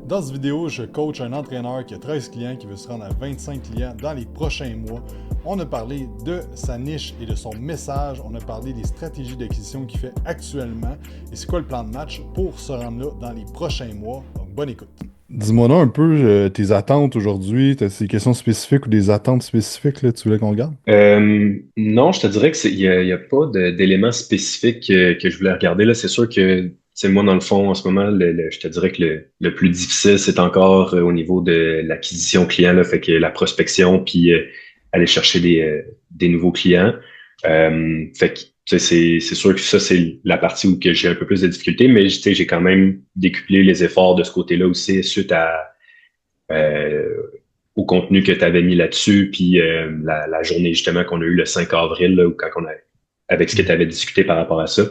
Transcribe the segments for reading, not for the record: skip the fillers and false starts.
Dans cette vidéo, je coach un entraîneur qui a 13 clients qui veut se rendre à 25 clients dans les prochains mois. On a parlé de sa niche et de son message. On a parlé des stratégies d'acquisition qu'il fait actuellement et c'est quoi le plan de match pour se rendre là dans les prochains mois. Donc, bonne écoute. Dis-moi donc un peu tes attentes aujourd'hui. T'as des questions spécifiques ou des attentes spécifiques là, tu voulais qu'on regarde? Non, je te dirais il y a pas d'éléments spécifiques que je voulais regarder là. C'est sûr que c'est moi dans le fond en ce moment, je te dirais que le plus difficile c'est encore au niveau de l'acquisition client là, fait que la prospection puis aller chercher des nouveaux clients. Fait que tu sais, c'est sûr que ça c'est la partie où que j'ai un peu plus de difficultés, mais tu sais, j'ai quand même décuplé les efforts de ce côté-là aussi suite euh, au contenu que tu avais mis là-dessus, puis la journée justement qu'on a eu le 5 avril, là, où quand on a, avec ce que tu avais discuté par rapport à ça.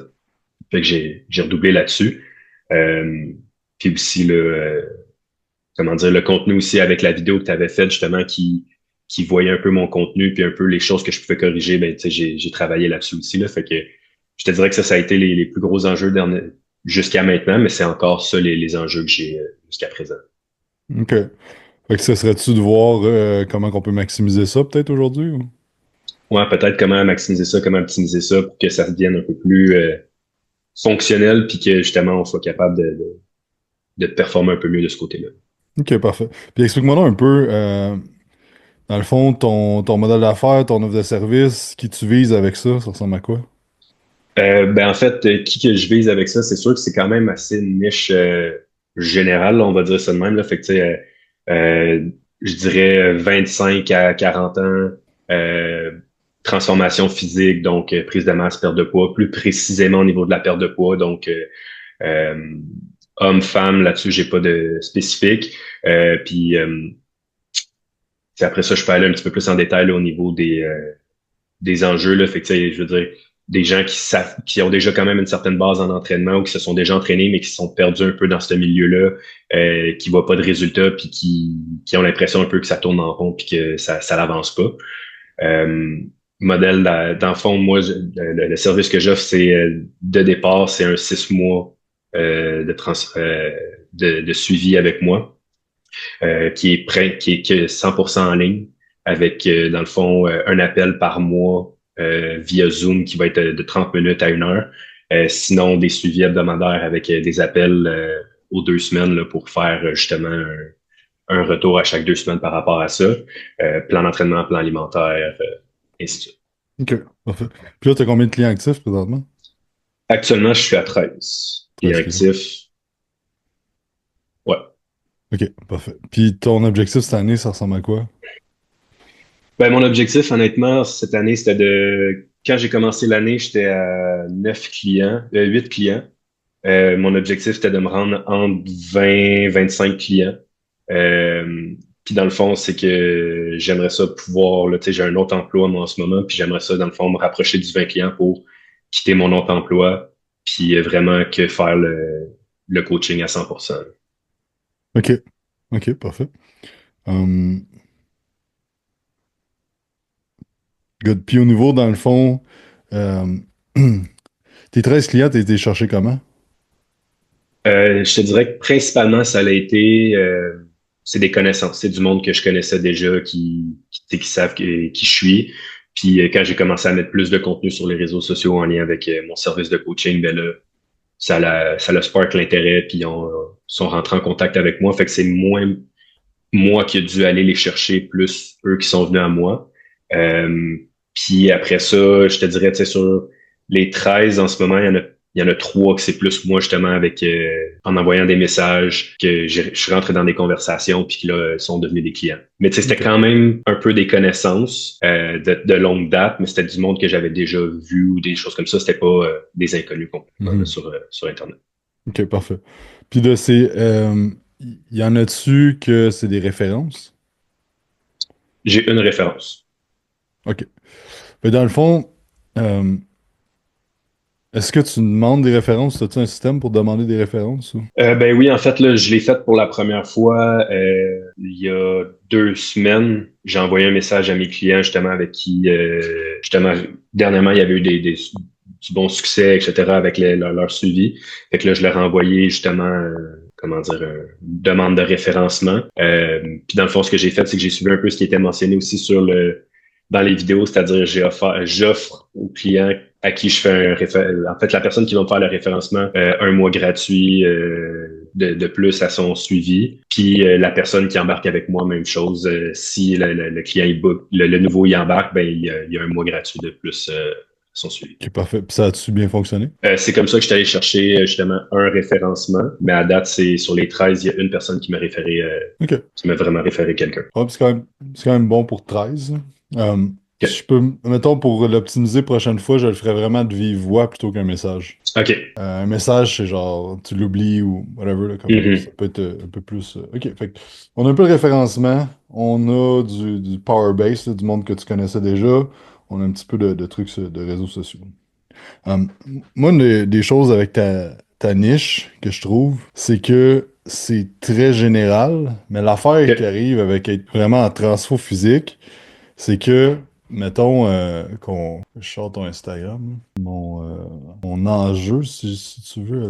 Fait que j'ai redoublé là-dessus. Euh, puis aussi comment dire, le contenu aussi avec la vidéo que tu avais faite justement qui voyait un peu mon contenu, puis un peu les choses que je pouvais corriger, ben tu sais, j'ai travaillé là-dessus aussi. Là, fait que je te dirais que ça a été les plus gros enjeux jusqu'à maintenant, mais c'est encore ça les enjeux que j'ai jusqu'à présent. OK. Fait que ça serait-tu de voir comment on peut maximiser ça peut-être aujourd'hui? Ouais, peut-être comment maximiser ça, comment optimiser ça pour que ça devienne un peu plus fonctionnel puis que justement on soit capable de performer un peu mieux de ce côté-là. OK, parfait. Puis explique-moi donc un peu, dans le fond, ton modèle d'affaires, ton offre de service, qui tu vises avec ça ressemble à quoi? Ben en fait, qui que je vise avec ça, c'est sûr que c'est quand même assez une niche générale, là, on va dire ça de même. Là. Fait que tu sais, je dirais 25 à 40 ans, euh, transformation physique, donc prise de masse, perte de poids, plus précisément au niveau de la perte de poids, donc euh, homme-femme, là-dessus, j'ai pas de spécifique. Puis après ça, je peux aller un petit peu plus en détail là, au niveau des enjeux. Là. Fait que, tu sais, je veux dire, des gens qui savent, qui ont déjà quand même une certaine base en entraînement ou qui se sont déjà entraînés, mais qui se sont perdus un peu dans ce milieu-là, qui voient pas de résultats, puis qui ont l'impression un peu que ça tourne en rond, puis que ça n'avance pas. Euh, Modèle dans le fond, moi, le service que j'offre, c'est de départ, c'est un 6 mois de suivi avec moi, qui est prêt, qui est que 100% en ligne, avec dans le fond un appel par mois via Zoom qui va être de 30 minutes à 1 heure. Sinon, des suivis hebdomadaires avec des appels aux 2 semaines là, pour faire justement un retour à chaque 2 semaines par rapport à ça. Plan d'entraînement, plan alimentaire, ainsi de suite. OK, parfait. Puis là, tu as combien de clients actifs présentement? Actuellement, je suis à 13 clients 13 clients. actifs. Ouais. OK, parfait. Puis ton objectif cette année, ça ressemble à quoi? Ben, mon objectif, honnêtement, cette année, c'était quand j'ai commencé l'année, j'étais à 9 clients, 8 clients. Mon objectif, c'était de me rendre entre 20, 25 clients. Euh, Puis dans le fond, c'est que j'aimerais ça pouvoir, là, tu sais, j'ai un autre emploi, moi, en ce moment, puis j'aimerais ça, dans le fond, me rapprocher du 20 clients pour quitter mon autre emploi, puis vraiment que faire le coaching à 100%. OK. OK, parfait. Um, Good. Puis au niveau, dans le fond, euh, tes 13 clients, t'as été chercher comment? Je te dirais que principalement, ça a été, c'est des connaissances. C'est du monde que je connaissais déjà, qui savent qui je suis. Puis quand j'ai commencé à mettre plus de contenu sur les réseaux sociaux en lien avec mon service de coaching, ben là, ça l'a spark l'intérêt, puis ils sont rentrés en contact avec moi. Fait que c'est moins moi qui ai dû aller les chercher, plus eux qui sont venus à moi. Euh, Puis après ça, je te dirais, tu sais, sur les 13 en ce moment, il y en a trois que c'est plus moi justement avec en envoyant des messages que je suis rentré dans des conversations puis qui là sont devenus des clients. Mais tu sais, c'était OK. quand même un peu des connaissances de longue date, mais c'était du monde que j'avais déjà vu ou des choses comme ça. C'était pas des inconnus complètement là, Mhm. sur Internet. OK, parfait. Puis de ces, y en a-tu que c'est des références? J'ai une référence. OK. Mais dans le fond, euh, est-ce que tu demandes des références? As-tu un système pour demander des références? Ben oui, en fait, là, je l'ai fait pour la première fois il y a 2 semaines. J'ai envoyé un message à mes clients justement avec qui justement dernièrement il y avait eu du bon succès, etc. avec leur suivi. Fait que là, je leur ai envoyé justement comment dire, une demande de référencement. Puis dans le fond, ce que j'ai fait, c'est que j'ai suivi un peu ce qui était mentionné aussi dans les vidéos, c'est-à-dire j'offre aux clients à qui je fais en fait, la personne qui va me faire le référencement, un mois gratuit de plus à son suivi. Puis la personne qui embarque avec moi, même chose. Si le client il book, le nouveau il embarque, ben il y a un mois gratuit de plus à son suivi. Ok, parfait. Puis ça a-tu bien fonctionné? C'est comme ça que je suis allé chercher justement un référencement. Mais à date, c'est sur les 13, il y a une personne qui m'a référé, Ok. qui m'a vraiment référé quelqu'un. Ouais, puis c'est quand même bon pour 13. Si OK. je peux, mettons, pour l'optimiser prochaine fois, je le ferais vraiment de vive voix plutôt qu'un message. OK. Un message, c'est genre, tu l'oublies ou whatever, là, comme ça Mhm. peut être un peu plus. OK, fait que on a un peu de référencement, on a du Powerbase, là, du monde que tu connaissais déjà, on a un petit peu de trucs de réseaux sociaux. Um, Moi, des choses avec ta niche que je trouve, c'est que c'est très général, mais l'affaire qui OK. arrive avec être vraiment en transfo physique, c'est que, mettons, je sors ton Instagram, mon enjeu, si tu veux,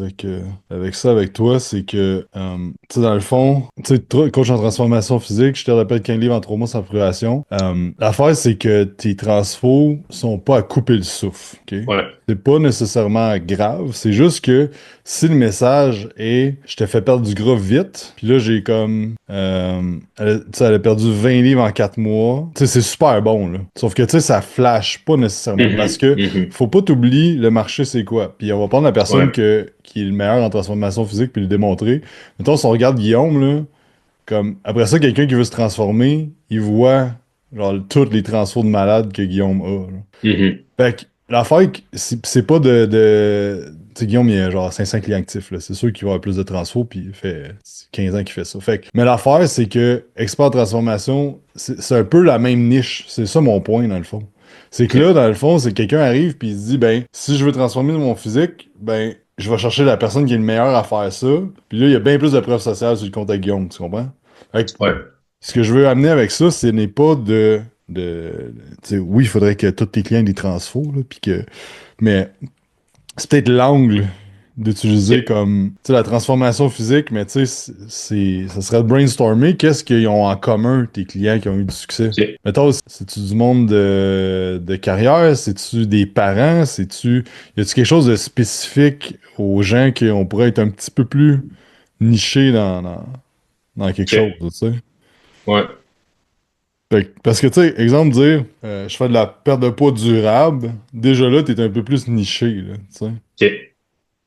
avec ça, avec toi, c'est que, tu sais, dans le fond, tu sais, toi, coach en transformation physique, je te rappelle qu'un livre en 3 mois sans progression. L'affaire, c'est que tes transfos sont pas à couper le souffle, OK? Ouais. C'est pas nécessairement grave, c'est juste que si le message est je te fais perdre du gras vite, puis là j'ai comme tu sais, elle a perdu 20 livres en 4 mois, tu sais, c'est super bon là. Sauf que tu sais, ça flash pas nécessairement parce Mhm. que Mhm. faut pas t'oublier le marché c'est quoi. Puis on va prendre la personne Ouais. qui est le meilleur en transformation physique puis le démontrer. Mettons, si on regarde Guillaume là, comme après ça, quelqu'un qui veut se transformer, il voit genre toutes les transforms de malade que Guillaume a, là. Mhm. Fait que l'affaire, c'est pas tu sais, Guillaume, il a genre 500 clients actifs, là. C'est sûr qu'il va avoir plus de transfo, puis il fait 15 ans qu'il fait ça. Fait que, mais l'affaire, c'est que expert en transformation, c'est un peu la même niche. C'est ça mon point, dans le fond. C'est que là, OK. dans le fond, c'est que quelqu'un arrive, puis il se dit, ben, si je veux transformer mon physique, ben, je vais chercher la personne qui est le meilleur à faire ça. Puis là, il y a bien plus de preuves sociales sur le compte à Guillaume, tu comprends? Fait que Ouais. ce que je veux amener avec ça, ce n'est pas tu sais, oui, il faudrait que tous tes clients aient des transfos, là, mais c'est peut-être l'angle d'utiliser OK. comme, tu sais, la transformation physique, mais tu sais, ça serait de brainstormer qu'est-ce qu'ils ont en commun, tes clients qui ont eu du succès. OK. Mettons, c'est-tu du monde de carrière? C'est-tu des parents? Y a-tu quelque chose de spécifique aux gens qu'on pourrait être un petit peu plus niché dans quelque chose, OK. tu sais? Ouais. Parce que, tu sais, exemple, dire je fais de la perte de poids durable, déjà là, t'es un peu plus niché, là, tu sais. OK.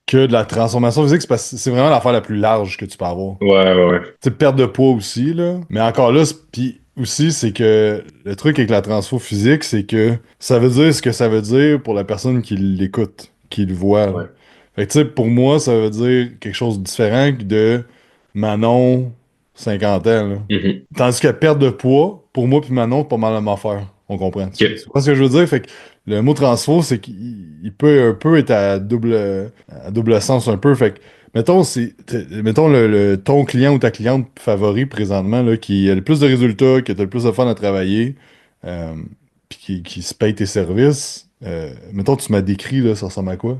Que de la transformation physique, c'est parce que c'est vraiment l'affaire la plus large que tu peux avoir. Ouais, ouais, ouais. Tu sais, perte de poids aussi, là. Mais encore là, puis aussi, c'est que le truc avec la transfo physique, c'est que ça veut dire ce que ça veut dire pour la personne qui l'écoute, qui le voit, là. Ouais. Fait que, tu sais, pour moi, ça veut dire quelque chose de différent que de Manon, 50 ans, là. Mhm. Tandis que perte de poids, pour moi puis Manon, c'est pas mal la même affaire. On comprend. Tu OK. vois ce que je veux dire? Fait que le mot transfo, c'est qu'il peut un peu être à double sens un peu. Fait que, mettons, mettons ton client ou ta cliente favori présentement, là, qui a le plus de résultats, qui a le plus de fun à travailler, euh, puis qui se paye tes services. Mettons, tu m'as décrit, là, ça ressemble à quoi?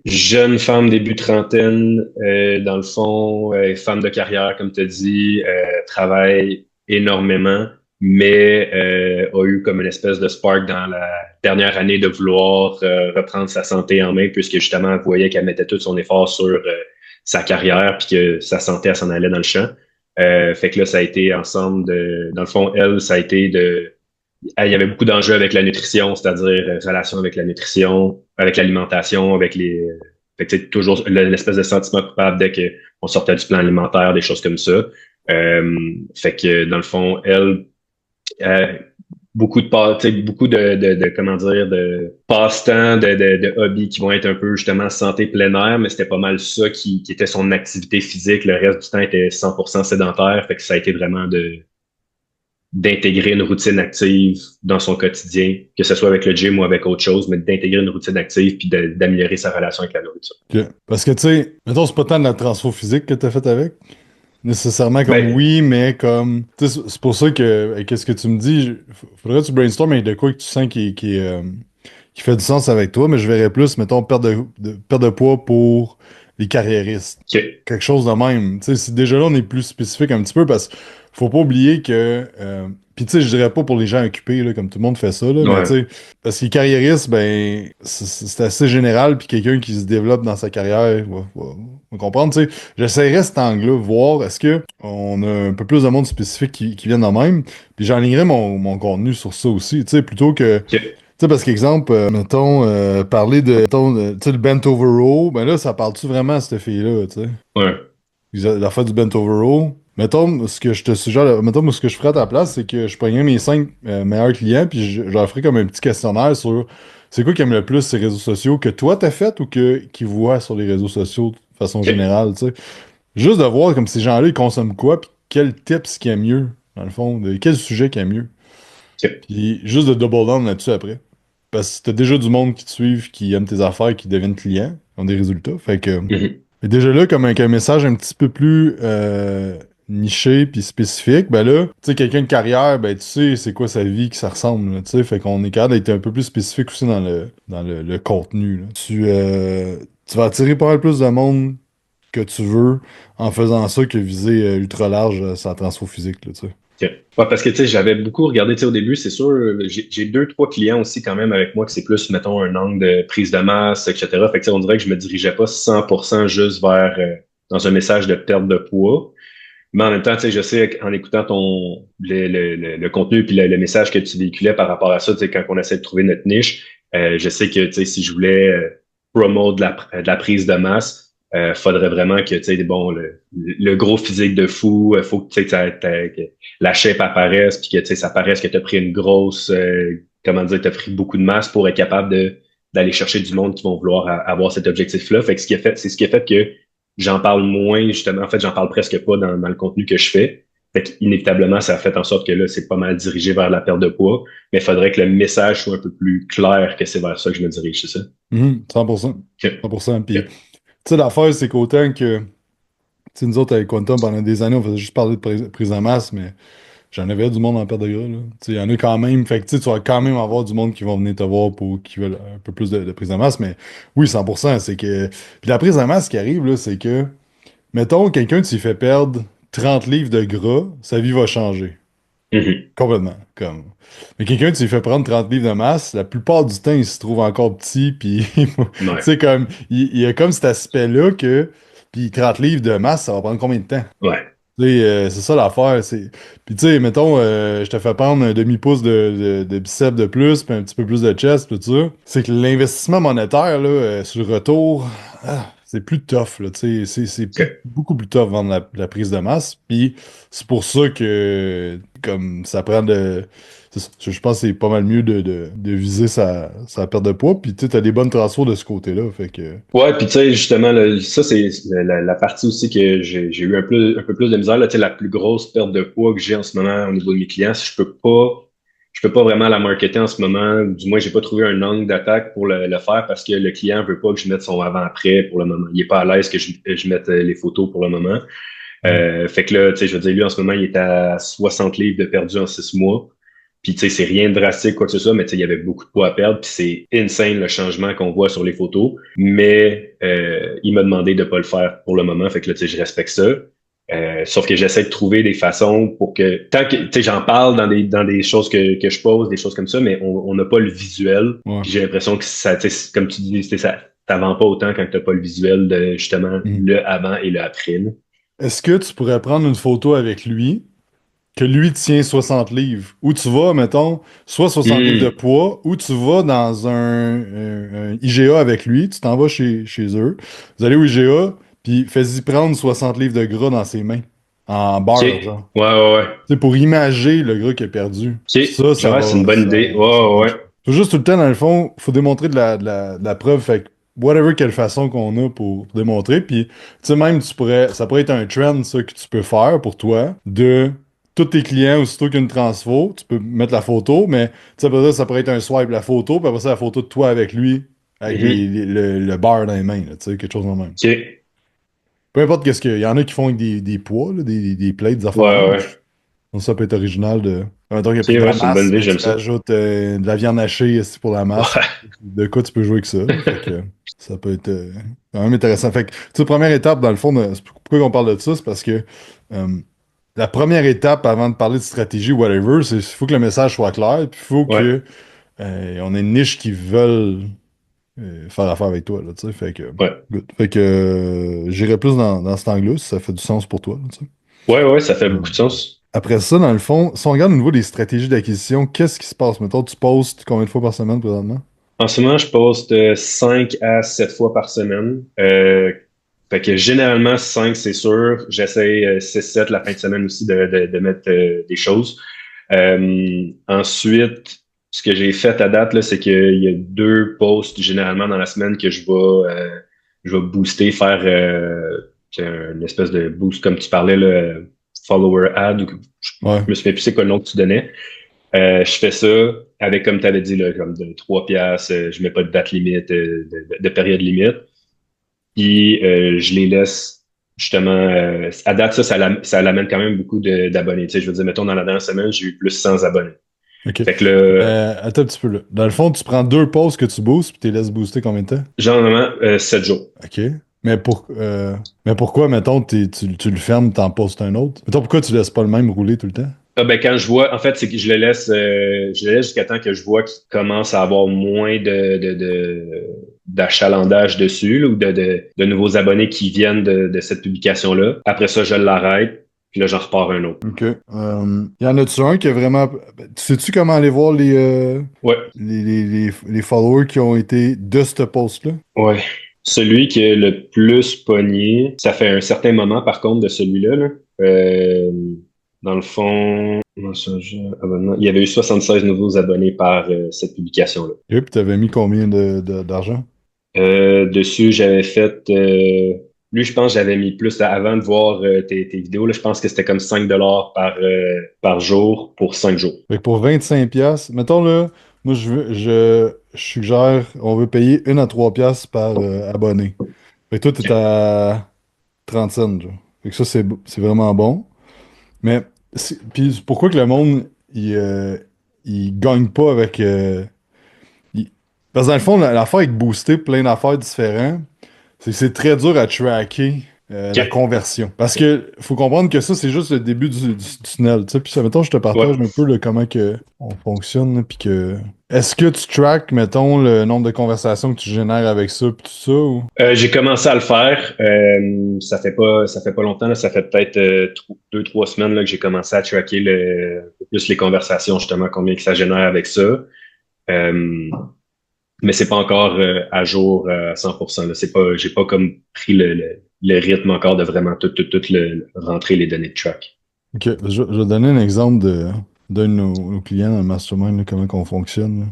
Jeune femme début trentaine, dans le fond, femme de carrière, comme tu as dit, travaille énormément, mais a eu comme une espèce de spark dans la dernière année de vouloir reprendre sa santé en main, puisque justement, elle voyait qu'elle mettait tout son effort sur sa carrière, puis que sa santé, elle s'en allait dans le champ. Fait que là, ça a été ensemble dans le fond, elle, ça a été il y avait beaucoup d'enjeux avec la nutrition, c'est-à-dire relation avec la nutrition, avec l'alimentation, avec fait que, tu sais, toujours l'espèce de sentiment coupable dès qu'on sortait du plan alimentaire, des choses comme ça. Fait que dans le fond, elle, euh, tu sais, beaucoup comment dire, de passe-temps, de hobbies qui vont être un peu justement santé plein air, mais c'était pas mal ça qui était son activité physique. Le reste du temps était 100% sédentaire, fait que ça a été vraiment d'intégrer une routine active dans son quotidien, que ce soit avec le gym ou avec autre chose, mais d'intégrer une routine active puis d'améliorer sa relation avec la nourriture. Ok. Parce que, tu sais, mettons, c'est pas tant de la transfo physique que t'as fait avec. Nécessairement comme Ben, oui, mais comme. Tu sais, c'est pour ça que, qu'est-ce que tu me dis, faudrait que tu brainstormes avec de quoi que tu sens qui fait du sens avec toi, mais je verrais plus, mettons, perte de poids pour les carriéristes. OK. Quelque chose de même. Tu sais, déjà là, on est plus spécifique un petit peu parce qu'il faut pas oublier que. Puis tu sais, je dirais pas pour les gens occupés, là, comme tout le monde fait ça, là, mais tu Ouais. sais, parce que les carriéristes, ben, c'est assez général, puis quelqu'un qui se développe dans sa carrière va comprendre. Tu sais, j'essaierai cet angle-là, voir est-ce que on a un peu plus de monde spécifique qui viennent de même, puis j'enlignerai mon contenu sur ça aussi, tu sais, plutôt que. OK. Tu sais, parce qu'exemple, mettons, parler de, mettons, tu sais, le bent over row, ben là, ça parle-tu vraiment à cette fille-là, tu sais? Ouais. La fois du bent over row. Mettons, ce que je te suggère, mettons, moi, ce que je ferais à ta place, c'est que je prendrais mes 5 meilleurs clients, puis je leur ferais comme un petit questionnaire sur c'est quoi qu'ils aiment le plus ces réseaux sociaux que toi t'as fait ou qu'ils voient sur les réseaux sociaux de façon OK. générale, tu sais. Juste de voir comme ces gens-là, ils consomment quoi, puis quel tips qui est mieux, dans le fond, de quel sujet qui est mieux. OK. Puis juste de double down là-dessus après. Parce que t'as déjà du monde qui te suivent, qui aiment tes affaires, qui deviennent clients, qui ont des résultats. Fait que Mhm. et déjà là, comme avec un message un petit peu plus niché puis spécifique, ben là, tu sais, quelqu'un de carrière, ben tu sais c'est quoi sa vie, que ça ressemble, là, tu sais. Fait qu'on est capable d'être un peu plus spécifique aussi dans le contenu, là. Tu vas attirer pas mal plus de monde que tu veux en faisant ça que viser ultra large sa transfo physique, là, tu sais. OK. Ouais, parce que tu sais, j'avais beaucoup regardé, tu sais, au début, c'est sûr, j'ai deux, trois clients aussi quand même avec moi que c'est plus, mettons, un angle de prise de masse, etc. Fait que tu sais, on dirait que je me dirigeais pas 100% juste vers dans un message de perte de poids. Mais en même temps, tu sais, je sais qu'en écoutant le contenu puis le message que tu véhiculais par rapport à ça, tu sais, quand on essaie de trouver notre niche, je sais que, tu sais, si je voulais promo de la prise de masse, faudrait vraiment que, tu sais, bon, le gros physique de fou, faut que, tu sais, que la shape apparaisse puis que, tu sais, ça paraisse que tu as pris une grosse, comment dire, tu as pris beaucoup de masse pour être capable d'aller chercher du monde qui vont vouloir avoir cet objectif-là. Fait que c'est ce qui a fait que j'en parle moins, justement. En fait, j'en parle presque pas dans le contenu que je fais. Fait qu'inévitablement, ça a fait en sorte que là, c'est pas mal dirigé vers la perte de poids. Mais il faudrait que le message soit un peu plus clair que c'est vers ça que je me dirige, c'est ça? 100%. OK. 100%. Puis, tu OK. sais, l'affaire, c'est qu'autant que, tu sais, nous autres, avec Quantum, pendant des années, on faisait juste parler de prise en masse, mais j'en avais du monde en perte de gras, là. Tu sais, il y en a quand même. Fait que, tu sais, tu vas quand même avoir du monde qui vont venir te voir pour qui veulent un peu plus de prise en masse, mais oui, 100%, c'est que. Puis la prise en masse qui arrive, là, c'est que, mettons, quelqu'un, tu lui fais perdre 30 livres de gras, sa vie va changer. Mhm. Complètement. Comme. Mais quelqu'un, tu lui fais prendre 30 livres de masse, la plupart du temps, il se trouve encore petit, puis tu Ouais. sais, comme, il y a comme cet aspect-là que, puis 30 livres de masse, ça va prendre combien de temps? Ouais. Tu sais, c'est ça l'affaire. Puis tu sais, mettons, je te fais prendre un demi-pouce de biceps de plus, puis un petit peu plus de chest, puis tout ça. C'est que l'investissement monétaire, là, sur le retour, c'est plus tough, là, tu sais, OK. beaucoup plus tough vendre la prise de masse. Puis c'est pour ça que, comme, ça prend de. Je pense que c'est pas mal mieux de viser sa perte de poids. Puis tu sais, t'as des bonnes transferts de ce côté-là. Fait que. Ouais, puis tu sais, justement, là, ça, c'est la partie aussi que j'ai eu un peu plus de misère. Là, tu sais, la plus grosse perte de poids que j'ai en ce moment au niveau de mes clients, je peux pas vraiment la marketer en ce moment. Du moins, j'ai pas trouvé un angle d'attaque pour le faire parce que le client veut pas que je mette son avant-après pour le moment. Il est pas à l'aise que je mette les photos pour le moment. Mhm. Fait que là, tu sais, je veux dire, lui, en ce moment, il est à 60 livres de perdu en 6 mois. Puis, tu sais, c'est rien de drastique, quoi que ce soit, mais tu sais, il y avait beaucoup de poids à perdre. Puis, c'est insane le changement qu'on voit sur les photos. Mais il m'a demandé de pas le faire pour le moment. Fait que là, tu sais, je respecte ça. Sauf que j'essaie de trouver des façons pour que, tant que, tu sais, j'en parle dans des choses que je pose, des choses comme ça, mais on n'a pas le visuel. Ouais. Puis j'ai l'impression que ça, tu sais, comme tu dis, ça vend pas autant quand t'as pas le visuel de, justement, Mhm. le avant et le après, là. Est-ce que tu pourrais prendre une photo avec lui? Que lui tient 60 livres. Ou tu vas, mettons, soit 60 livres de Hmm. poids, ou tu vas dans un IGA avec lui, tu t'en vas chez eux, vous allez au IGA, puis fais-y prendre 60 livres de gras dans ses mains, en OK. beurre, Ouais, genre. ouais, ouais. C'est pour imager le gras qu'il a perdu. OK. Ça Ouais, c'est une va, bonne idée. Ouais, ça ouais, marche. ouais. Faut juste tout le temps, dans le fond, faut démontrer de la preuve, fait que whatever quelle façon qu'on a pour démontrer, puis tu sais, même, ça pourrait être un trend, ça, que tu peux faire pour toi, de tous tes clients, aussitôt qu'une transfo, tu peux mettre la photo, mais tu sais, après ça pourrait être un swipe, la photo, puis après ça, la photo de toi avec lui, avec Mhm. le beurre dans les mains, là, tu sais, quelque chose de même. OK. Peu importe qu'est-ce qu'il y en a qui font avec des poids, là, des plates, des affaires de Ouais, même. ouais. Donc ça peut être original de. Donc, il a OK, pris de ouais, la c'est une bonne masse, idée, mais tu j'aime ça. rajoutes de la viande hachée ici pour la masse. Ouais. De quoi tu peux jouer avec ça. Fait que. Ça peut être quand même intéressant. Fait que, tu sais, première étape, dans le fond, pourquoi on parle de ça, c'est parce que euh, la première étape avant de parler de stratégie, whatever, c'est qu'il faut que le message soit clair, puis il faut Ouais, que on ait une niche qui veulent faire affaire avec toi, là, tu sais. Fait que, ouais. good. Fait que j'irai plus dans cet angle-là, si ça fait du sens pour toi, là, tu sais. Ouais, ouais, ça fait Euh, beaucoup de sens. Après ça, dans le fond, si on regarde au niveau des stratégies d'acquisition, qu'est-ce qui se passe? Mettons, tu postes combien de fois par semaine présentement? En ce moment, je poste 5 à 7 fois par semaine. Fait que généralement, 5 c'est sûr. J'essaie 6-7 la fin de semaine aussi de mettre des choses. Ensuite, ce que j'ai fait à date, là, c'est qu'il y a 2 posts généralement dans la semaine que je vais booster, faire c'est une espèce de boost comme tu parlais, là, follower ad, ou Ouais. je me souviens plus c'est quoi le nom que tu donnais. Je fais ça avec, comme tu avais dit, là, comme de 3 piastres, je mets pas de date limite, de période limite. Puis je les laisse justement. À date, ça l'amène quand même beaucoup d'abonnés. Tu sais, je veux dire, mettons, dans la dernière semaine, j'ai eu plus de 100 abonnés. OK. Fait que là, Attends un petit peu là. Dans le fond, tu prends deux pauses que tu boostes, puis tu les laisses booster combien de temps? généralement, 7 jours. OK. Mais, mais pourquoi, mettons, tu le fermes, t'en postes un autre? Mettons, pourquoi tu laisses pas le même rouler tout le temps? Ah, ben, quand je vois, en fait, c'est que je le laisse jusqu'à temps que je vois qu'il commence à avoir moins d'achalandage dessus, là, ou de nouveaux abonnés qui viennent de cette publication-là. Après ça, je l'arrête, puis là, j'en repars un autre. OK. Y en a-tu un qui a vraiment. Sais-tu comment aller voir Ouais, les followers qui ont été de ce post-là? ouais. Celui qui est le plus pogné, ça fait un certain moment, par contre, de celui-là, là. Dans le fond, Messenger, abonnement, il y avait eu 76 nouveaux abonnés par cette publication-là. Et puis t'avais mis combien d'argent? Dessus, j'avais fait, lui, je pense que j'avais mis plus avant de voir tes vidéos. Là, je pense que c'était comme 5 dollars par jour pour 5 jours. Fait que pour 25 piastres, mettons là, moi je suggère, on veut payer 1 à 3 piastres par abonné. Fait que toi, t'es OK. à 30 cents, genre. Fait que ça, c'est vraiment bon. Mais, puis pourquoi que le monde, il gagne pas avec... il- Parce que dans le fond, l'affaire avec booster plein d'affaires différentes, c'est que c'est très dur à tracker la OK. conversion. Parce que faut comprendre que ça, c'est juste le début du tunnel. Tu sais. Puis ça, mettons, je te Ouais. partage un peu comment que on fonctionne. Là, puis que. Est-ce que tu track, mettons, le nombre de conversations que tu génères avec ça, puis tout ça, ou. J'ai commencé à le faire. Ça fait pas longtemps, là. Ça fait peut-être 2, 3 semaines là, que j'ai commencé à tracker un peu plus les conversations, justement, combien que ça génère avec ça. Euh, mais c'est pas encore à jour à 100%. Là. C'est pas, j'ai pas comme pris le rythme encore de vraiment rentrer les données de track. Ok, je vais donner un exemple d'un de nos clients dans le mastermind, là, comment qu'on fonctionne. Là.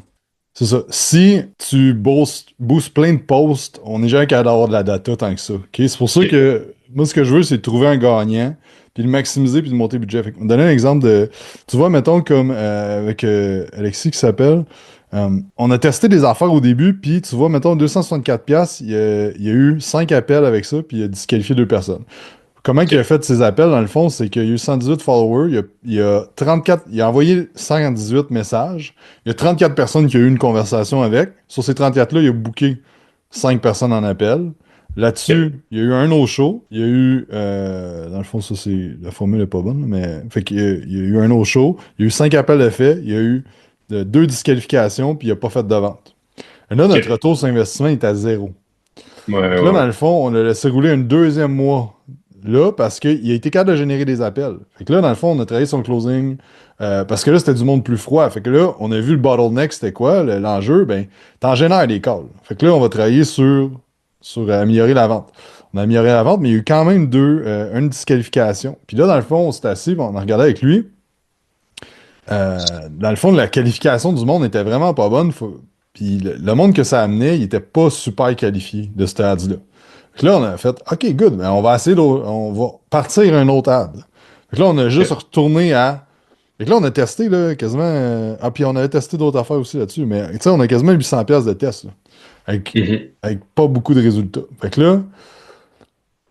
C'est ça. Si tu boostes plein de posts, on n'est jamais capable d'avoir de la data tant que ça. Ok? C'est pour ça OK. que moi, ce que je veux, c'est de trouver un gagnant, puis de le maximiser, puis de monter le budget. Fait que, on va donner un exemple de. Tu vois, mettons, comme avec Alexis qui s'appelle, on a testé des affaires au début, puis tu vois, mettons, 264$, il y a eu 5 appels avec ça, puis il a disqualifié 2 personnes. Comment il a OK. fait ses appels, dans le fond, c'est qu'il y a eu 118 followers, il a 34, il a envoyé 118 messages, il y a 34 personnes qui ont eu une conversation avec. Sur ces 34-là, il a booké 5 personnes en appel. OK. Là-dessus, il y a eu un no-show. Il y a eu, dans le fond, ça c'est, la formule n'est pas bonne, mais fait qu'il y a eu un no-show. Il y a eu 5 appels de fait. Il y a eu 2 disqualifications, puis il n'a pas fait de vente. Et là, notre OK. retour sur investissement est à zéro. Ouais, Fait ouais, que là, dans ouais. le fond, on a laissé rouler un deuxième mois là parce qu'il a été capable de générer des appels. Fait que là, dans le fond, on a travaillé son closing parce que là, c'était du monde plus froid. Fait que là, on a vu le bottleneck, c'était quoi? L'enjeu, ben, t'en génères des calls. Fait que là, on va travailler sur améliorer la vente. On a amélioré la vente, mais il y a eu quand même une disqualification. Puis là, dans le fond, on s'est assis, on a regardé avec lui. Dans le fond, la qualification du monde était vraiment pas bonne. Puis le monde que ça amenait, il était pas super qualifié de ce ad-là. Fait que là, on a fait, OK, good, ben on va essayer on va partir un autre ad. Fait que là, on a juste OK. retourné à. Fait que là, on a testé là, quasiment. Ah, puis on avait testé d'autres affaires aussi là-dessus, mais tu sais, on a quasiment 800 pièces de test là, avec, Mhm. avec pas beaucoup de résultats. Fait que là,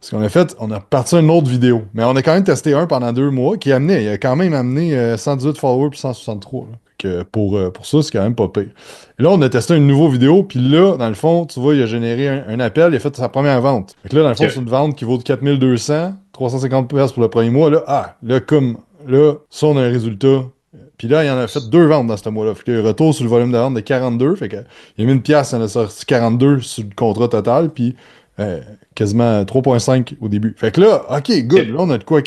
ce qu'on a fait, on a parti une autre vidéo. Mais on a quand même testé un pendant 2 mois qui amenait, il a quand même amené 118 followers puis 163. Là. pour ça, c'est quand même pas pire. Et là, on a testé une nouvelle vidéo, puis là, dans le fond, tu vois, il a généré un appel, il a fait sa première vente. Fait que là, dans le fond, c'est OK. une vente qui vaut de 4200, 350 pièces pour le premier mois. Là, comme là, ça, on a un résultat. Puis là, il en a fait deux ventes dans ce mois-là. Fait que retour sur le volume de vente de 42. Fait que il a mis une pièce, il en a sorti 42 sur le contrat total, puis euh, quasiment 3,5 au début. Fait que là, OK, good. Là, OK. on a de quoi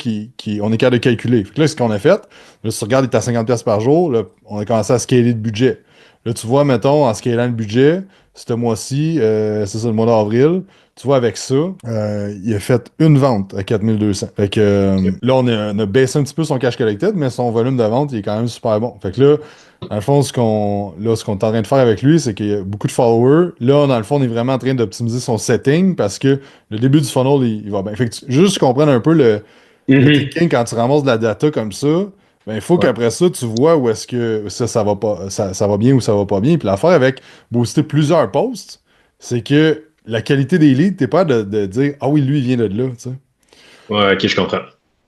on est capable de calculer. Fait que là, ce qu'on a fait, là, si tu regardes, il est à 50 pièces par jour, là, on a commencé à scaler le budget. Là, tu vois, mettons, en scalant le budget, ce mois-ci, c'est ça, le mois d'avril, tu vois, avec ça, il a fait une vente à 4200. Fait que là, on a baissé un petit peu son cash collected, mais son volume de vente, il est quand même super bon. Fait que là, dans le fond, ce qu'on est en train de faire avec lui, c'est qu'il y a beaucoup de followers. Là, dans le fond, on est vraiment en train d'optimiser son setting parce que le début du funnel, il va bien. Fait que juste comprendre un peu le Mhm. thinking quand tu ramasses de la data comme ça, ben, il faut Ouais. qu'après ça, tu vois où est-ce que ça va pas, ça va bien ou ça va pas bien. Puis l'affaire avec booster plusieurs posts, c'est que la qualité des leads, t'es pas de dire ah oui, lui, il vient de là, tu sais. Ouais, OK, je comprends.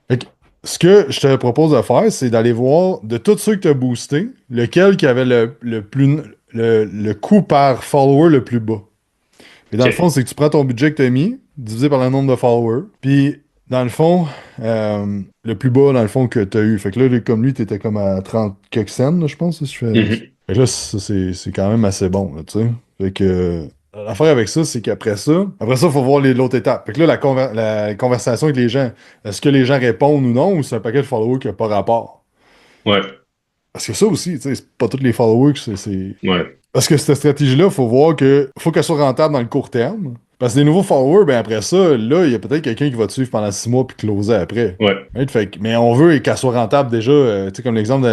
Fait que ce que je te propose de faire, c'est d'aller voir de tous ceux que tu as boostés, lequel qui avait le coût par follower le plus bas. Et dans le fond, OK. c'est que tu prends ton budget que tu as mis, divisé par le nombre de followers, puis dans le fond, le plus bas, dans le fond, que tu as eu. Fait que là, comme lui, tu étais comme à 30 quelques cents, là, je pense, si je fais. Mhm. Fait que là, ça, c'est quand même assez bon, là, tu sais. Fait que l'affaire avec ça, c'est après ça, il faut voir l'autre étape. Fait que là, la conversation avec les gens, est-ce que les gens répondent ou non, ou c'est un paquet de followers qui n'a pas rapport? Ouais. Parce que ça aussi, tu sais, c'est pas tous les followers que c'est. Ouais. Parce que cette stratégie-là, faut voir que faut qu'elle soit rentable dans le court terme. Parce que les nouveaux followers, ben après ça, là, il y a peut-être quelqu'un qui va te suivre pendant 6 mois puis closer après. Ouais. Right? Mais on veut qu'elle soit rentable déjà, tu sais, comme l'exemple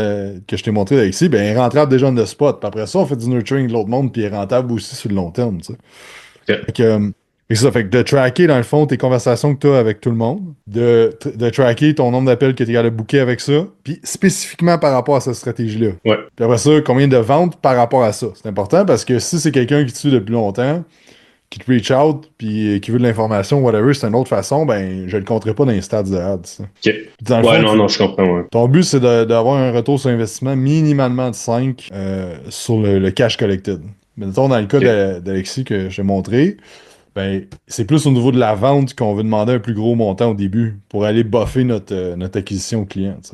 que je t'ai montré d'Alexis, ben elle est rentable déjà on the spot. Puis après ça, on fait du nurturing de l'autre monde, puis elle est rentable aussi sur le long terme, tu sais. Fait OK. que, c'est ça, fait que de tracker, dans le fond, tes conversations que tu as avec tout le monde, de tracker ton nombre d'appels que tu es capable de booker avec ça, puis spécifiquement par rapport à cette stratégie-là. Ouais. Puis après ça, combien de ventes par rapport à ça? C'est important parce que si c'est quelqu'un qui te suit depuis longtemps, qui te reach out, puis qui veut de l'information, whatever, c'est une autre façon, ben, je le compterai pas dans les stats de ads, ça. OK. Puis dans le Ouais, fond, non, non, je comprends, ouais. ton but, c'est d'avoir un retour sur investissement minimalement de 5 sur le cash collected. Mais mettons, dans le cas OK. d'Alexis que je t'ai montré, ben, c'est plus au niveau de la vente qu'on veut demander un plus gros montant au début pour aller buffer notre acquisition client, tu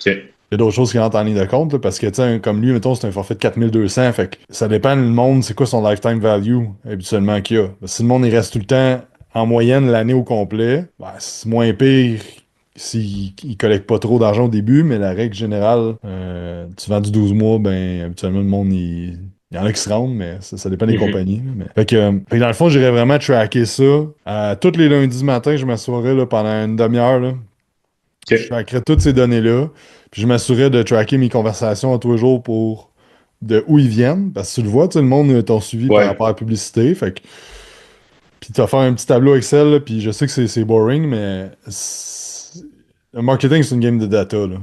sais. OK. Il y a d'autres choses qui rentrent en ligne de compte, là, parce que, tu sais, comme lui, mettons, c'est un forfait de 4200, fait que ça dépend le monde, c'est quoi son lifetime value, habituellement, qu'il y a. Si le monde, il reste tout le temps, en moyenne, l'année au complet, ben, c'est moins pire s'il collecte pas trop d'argent au début, mais la règle générale, tu vends du 12 mois, ben, habituellement, le monde, il y en a qui se rendent, mais ça dépend des Mhm. compagnies, là, mais. Fait que dans le fond, j'irais vraiment tracker ça. Tous les lundis matin, je m'assoirais là, pendant une demi-heure, là, je OK. trackerais toutes ces données-là, puis je m'assurais de tracker mes conversations à tous les jours pour de où ils viennent, parce que tu le vois, tu sais, le monde t'ont suivi par Ouais. rapport à la publicité, fait que, puis tu vas faire un petit tableau Excel, là, puis je sais que c'est boring, mais le marketing, c'est une game de data, là.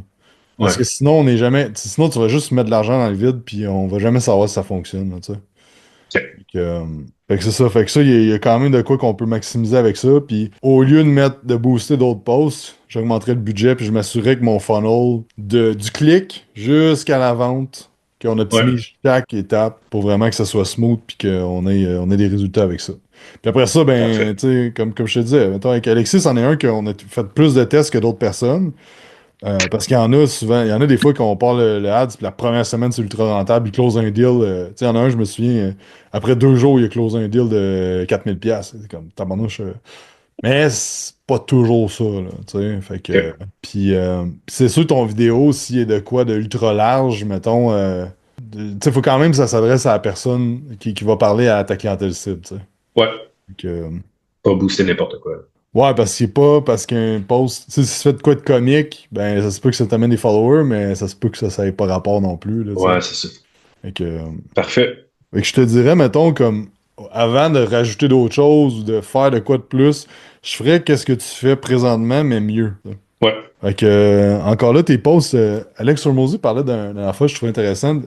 Parce que Ouais. sinon, on n'est jamais, sinon tu vas juste mettre de l'argent dans le vide, puis on va jamais savoir si ça fonctionne, là, tu sais. OK. Fait que c'est ça. Fait que ça, il y a quand même de quoi qu'on peut maximiser avec ça. Puis au lieu de booster d'autres posts, j'augmenterais le budget puis je m'assurerais que mon funnel du clic jusqu'à la vente, qu'on Ouais. optimise chaque étape pour vraiment que ça soit smooth puis qu'on ait des résultats avec ça. Puis après ça, ben, Parfait. tu sais, comme je te disais, mettons, avec Alexis, c'en est un qu'on a fait plus de tests que d'autres personnes. Parce qu'il y en a souvent, il y en a des fois qu'on part le ads, puis la première semaine, c'est ultra rentable, il close un deal. Tu sais, il y en a un, je me souviens, après 2 jours, il a closé un deal de 4000$. C'est comme tabarnouche. Mais c'est pas toujours ça, là, tu sais. Fait que, OK. puis c'est sûr, ton vidéo, s'il est de quoi de ultra large, mettons, tu sais, faut quand même que ça s'adresse à la personne qui va parler à ta clientèle cible, tu sais. Ouais. Fait que, Pas booster n'importe quoi. ouais, parce que c'est pas parce qu'un post, tu sais, si tu fais de quoi de comique, ben ça se peut que ça t'amène des followers, mais ça se peut que ça ait pas rapport non plus, là, tu sais. Ouais, c'est ça. Fait que, Parfait. fait que je te dirais, mettons, comme avant de rajouter d'autres choses ou de faire de quoi de plus, je ferais qu'est-ce que tu fais présentement, mais mieux. Ouais. Fait que, encore là, tes posts, Alex Hormozy parlait d'un dernière fois, je trouve intéressant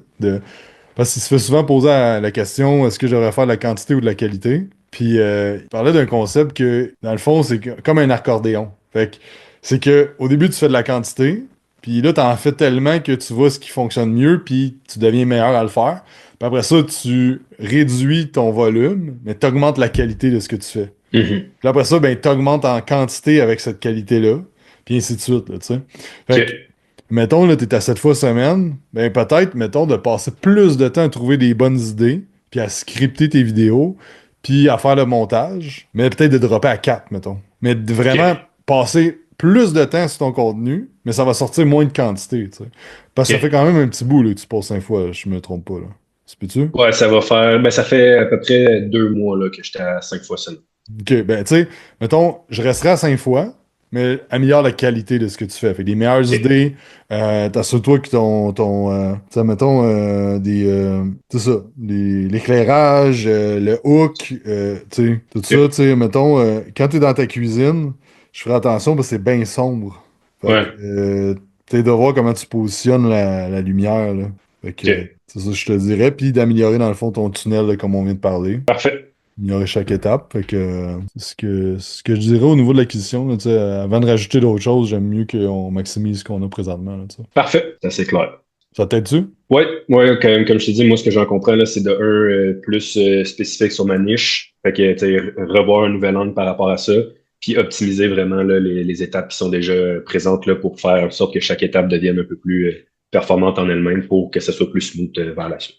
parce qu'il se fait souvent poser la question, est-ce que je devrais faire de la quantité ou de la qualité? Puis il parlait d'un concept que, dans le fond, c'est comme un accordéon. Fait que c'est que au début, tu fais de la quantité, puis là, tu en fais tellement que tu vois ce qui fonctionne mieux, puis tu deviens meilleur à le faire. Puis après ça, tu réduis ton volume, mais tu augmentes la qualité de ce que tu fais. Mhm. Puis après ça, ben, tu augmentes en quantité avec cette qualité-là, puis ainsi de suite, là, tu sais. Fait que, OK. mettons, là, tu es à 7 fois semaine, ben peut-être, mettons, de passer plus de temps à trouver des bonnes idées, puis à scripter tes vidéos, puis à faire le montage, mais peut-être de dropper à 4 mettons. Mais de vraiment OK. passer plus de temps sur ton contenu, mais ça va sortir moins de quantité, tu sais. Parce que ça fait OK. quand même un petit bout, là, que tu passes 5 fois, je me trompe pas, là. C'est peux-tu? Ouais, ça va faire. Ben, ça fait à peu près 2 mois là, que j'étais à 5 fois semaine. OK, ben tu sais, mettons, je resterai à 5 fois, mais améliore la qualité de ce que tu fais. Fait des meilleures OK. idées, t'assure-toi que tu sais, mettons, c'est ça, l'éclairage, le hook, tu sais, tout ça, tu OK. sais, mettons, quand t'es dans ta cuisine, je ferai attention parce que c'est bien sombre. Fait que, Ouais. tu sais, de voir comment tu positionnes la lumière, là. Fait que, OK. c'est ça que je te dirais, puis d'améliorer dans le fond ton tunnel, là, comme on vient de parler Parfait. ignorer chaque étape. Fait que c'est ce que je dirais au niveau de l'acquisition. Là, tu sais, avant de rajouter d'autres choses, j'aime mieux qu'on maximise ce qu'on a présentement. Là, tu sais. Parfait. C'est assez clair. Ça t'aide-tu? Ouais, ouais, comme je te dis, moi, ce que j'en comprends, là, c'est de plus spécifique sur ma niche. Fait que, tu sais, revoir un nouvel angle par rapport à ça, puis optimiser vraiment là, les étapes qui sont déjà présentes là, pour faire en sorte que chaque étape devienne un peu plus performante en elle-même pour que ça soit plus smooth vers la suite.